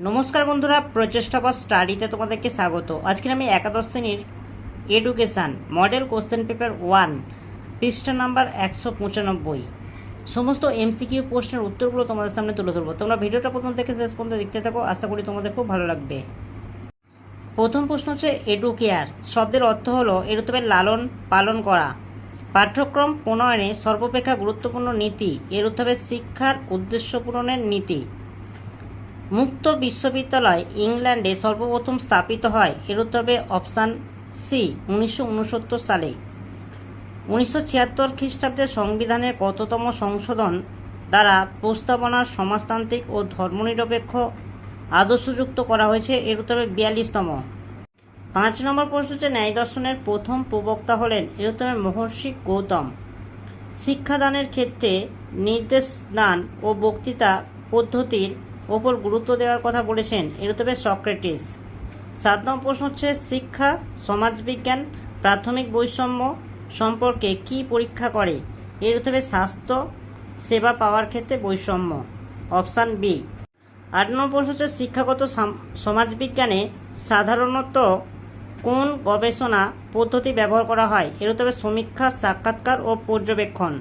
নমস্কার বন্ধুরা, প্রচেষ্টা বা স্টাডিতে তোমাদেরকে স্বাগত। আজকে আমি একাদশ শ্রেণীর এডুকেশান মডেল কোশ্চেন পেপার 1 পৃষ্ঠা নাম্বার 195 সমস্ত এমসিকিউ প্রশ্নের উত্তরগুলো তোমাদের সামনে তুলে ধরবো। তোমরা ভিডিওটা প্রথম থেকে শেষ পর্যন্ত দেখতে থাকো, আশা করি তোমাদের খুব ভালো লাগবে। প্রথম প্রশ্ন হচ্ছে এডুকেয়ার শব্দের অর্থ হলো এরূপে লালন পালন করা। পাঠ্যক্রম প্রণয়নে সর্বাপেক্ষা গুরুত্বপূর্ণ নীতি এরূপে শিক্ষার উদ্দেশ্য পূরণের নীতি। মুক্ত বিশ্ববিদ্যালয় ইংল্যান্ডে সর্বপ্রথম স্থাপিত হয় এর উত্তর হবে অপশান সি 1969 সালে। 1976 খ্রিস্টাব্দে সংবিধানের কততম সংশোধন দ্বারা প্রস্তাবনার সমাজতান্ত্রিক ও ধর্মনিরপেক্ষ আদর্শযুক্ত করা হয়েছে এর উত্তর হবে 42তম। 5 নম্বর প্রশ্ন হচ্ছে ন্যায় দর্শনের প্রথম প্রবক্তা হলেন এর উত্তর হবে মহর্ষি গৌতম। শিক্ষাদানের ক্ষেত্রে নির্দেশদান ও বক্তৃতা পদ্ধতির ওপর গুরুত্ব দেওয়ার কথা বলেছেন এর উত্তর হবে সক্রেটিস। 7 নম্বর প্রশ্ন হচ্ছে শিক্ষা সমাজবিজ্ঞান প্রাথমিক বৈষম্য সম্পর্কে কি পরীক্ষা করে এর উত্তর হবে স্বাস্থ্য সেবা পাওয়ার ক্ষেত্রে বৈষম্য, অপশান বি। 8 নম্বর প্রশ্ন হচ্ছে শিক্ষাগত সমাজবিজ্ঞানে সাধারণত কোন গবেষণা পদ্ধতি ব্যবহার করা হয় এর উত্তর হবে সমীক্ষা সাক্ষাৎকার ও পর্যবেক্ষণ।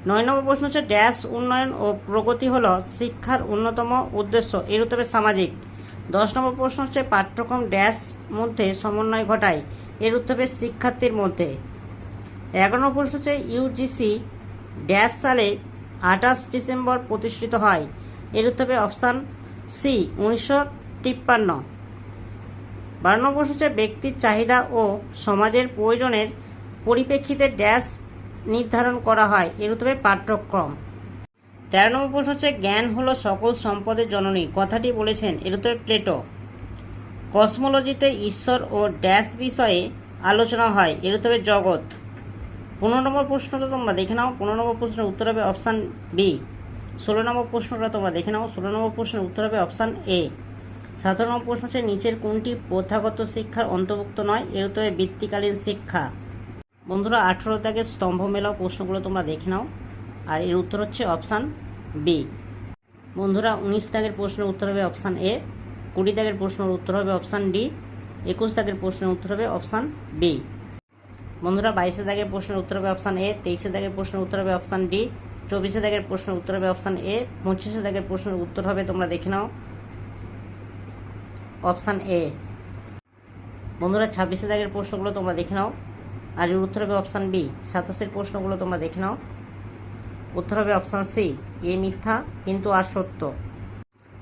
9 নম্বর প্রশ্ন হচ্ছে ড্যাশ উন্নয়ন ও প্রগতি হল শিক্ষার অন্যতম উদ্দেশ্য এর উত্তর হবে সামাজিক। 10 নম্বর প্রশ্ন হচ্ছে পাঠ্যক্রম ড্যাশ মধ্যে সমন্বয় ঘটায় এর উত্তর হবে শিক্ষার্থীর মধ্যে। 11 নম্বর প্রশ্ন হচ্ছে ইউজিসি ড্যাশ সালে 28 ডিসেম্বর প্রতিষ্ঠিত হয় এর উত্তর হবে অপশান সি 1953। 12 নম্বর প্রশ্ন হচ্ছে ব্যক্তির চাহিদা ও সমাজের প্রয়োজনের পরিপ্রেক্ষিতে ড্যাশ নির্ধারণ করা হয় এর উত্তর হবে পাঠ্যক্রম। 13 নম্বর প্রশ্ন হচ্ছে জ্ঞান হলো সকল সম্পদের জননী কথাটি বলেছেন এর উত্তর প্লেটো। কসমোলজিতে ঈশ্বর ও ড্যাশ বিষয়ে আলোচনা হয় এর উত্তর হবে জগৎ। 15 নম্বর প্রশ্নটা তোমরা দেখে নাও, 15 নম্বর প্রশ্নের উত্তর হবে অপশান বি। 16 নম্বর প্রশ্নটা তোমরা দেখে নাও, 16 নম্বর প্রশ্নের উত্তর হবে অপশান এ। 17 নম্বর প্রশ্ন হচ্ছে নিচের কোনটি প্রথাগত শিক্ষার অন্তর্ভুক্ত নয় এর উত্তর হবে বৃত্তিকালীন শিক্ষা। বন্ধুরা 18 দাগের স্তম্ভ মেলাও প্রশ্নগুলো তোমরা দেখে নাও, আর এর উত্তর হচ্ছে অপশান বি। বন্ধুরা 19 দাগের প্রশ্নের উত্তর হবে অপশান এ, 20 দাগের প্রশ্নের উত্তর হবে অপশান ডি, 21 দাগের প্রশ্নের উত্তর হবে অপশান বি। বন্ধুরা 22 দাগের প্রশ্নের উত্তর হবে অপশান এ, 23 দাগের প্রশ্নের উত্তর হবে অপশান ডি, 24 দাগের প্রশ্নের উত্তর হবে অপশান এ, 25 দাগের প্রশ্নের উত্তর হবে তোমরা দেখে নাও অপশান এ। বন্ধুরা 26 দাগের প্রশ্নগুলো তোমরা দেখে নাও, আর এর উত্তর হবে অপশান বি। 27 প্রশ্নগুলো তোমরা দেখে নাও, উত্তর হবে অপশান সি এ মিথ্যা কিন্তু আর সত্য।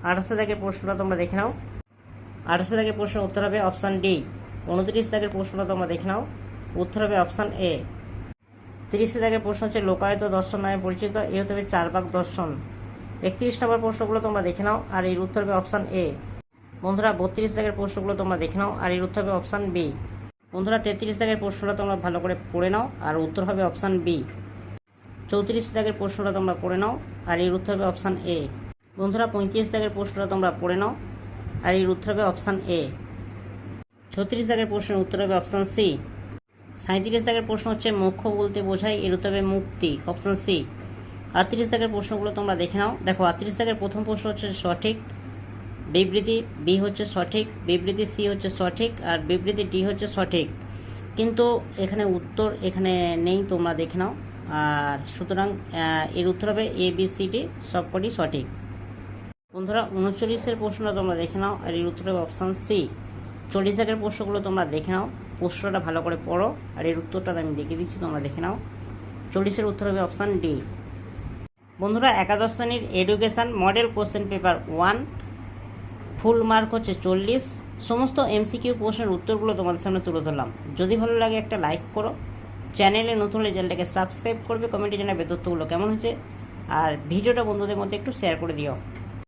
28 দাগের প্রশ্নটা তোমরা দেখে নাও, 28 দাগের প্রশ্নের উত্তর হবে অপশান ডি। 29 দাগের প্রশ্নটা তোমরা দেখে নাও, উত্তর হবে অপশান এ। 30 দাগের প্রশ্ন হচ্ছে লোকায়ত দর্শন নামে পরিচিত এ হতে হবে চারবাক দর্শন। 31 নম্বর প্রশ্নগুলো তোমরা দেখে নাও, আর এর উত্তর হবে অপশান এ। বন্ধুরা 32 দাগের প্রশ্নগুলো তোমরা দেখে নাও, আর এর উত্তর হবে অপশান বি। বন্ধুরা 33 দাগের প্রশ্নটা তোমরা ভালো করে পড়ে নাও, আর উত্তর হবে অপশান বি। 34 দাগের প্রশ্নটা তোমরা পড়ে নাও, আর এর উত্তর হবে অপশান এ। বন্ধুরা 35 দাগের প্রশ্নটা তোমরা পড়ে নাও, আর এর উত্তর হবে অপশান এ। 36 দাগের প্রশ্নের উত্তর হবে অপশান সি। 37 দাগের প্রশ্ন হচ্ছে মোক্ষ বলতে বোঝায় এর উত্তর হবে মুক্তি, অপশান সি। 38 দাগের প্রশ্নগুলো তোমরা দেখে নাও। দেখো 38 দাগের প্রথম প্রশ্ন হচ্ছে সঠিক, বিবৃতি বি হচ্ছে সঠিক, বিবৃতি সি হচ্ছে সঠিক, আর বিবৃতি ডি হচ্ছে সঠিক, কিন্তু এখানে উত্তর এখানে নেই, তোমরা দেখে নাও। আর সুতরাং এর উত্তর হবে এ বি সি ডি সবকটি সঠিক। বন্ধুরা 39 প্রশ্নটা তোমরা দেখে নাও, আর এর উত্তর হবে অপশান সি। 40 দাগের প্রশ্নগুলো তোমরা দেখে নাও, প্রশ্নটা ভালো করে পড়ো, আর এর উত্তরটা আমি দেখিয়ে দিচ্ছি, তোমরা দেখে নাও। 40 উত্তর হবে অপশান ডি। বন্ধুরা একাদশ শ্রেণীর education model question paper 1 full mark হচ্ছে 40। সমস্ত এমসিকিউ প্রশ্নের উত্তরগুলো তোমাদের সামনে তুলে ধরলাম। যদি ভালো লাগে একটা লাইক করো, চ্যানেলে নতুন হলে চ্যানেলটাকে সাবস্ক্রাইব করবে, কমেন্টে জানাবে তথ্যগুলো কেমন হয়েছে, আর ভিডিওটা বন্ধুদের মধ্যে একটু শেয়ার করে দিও।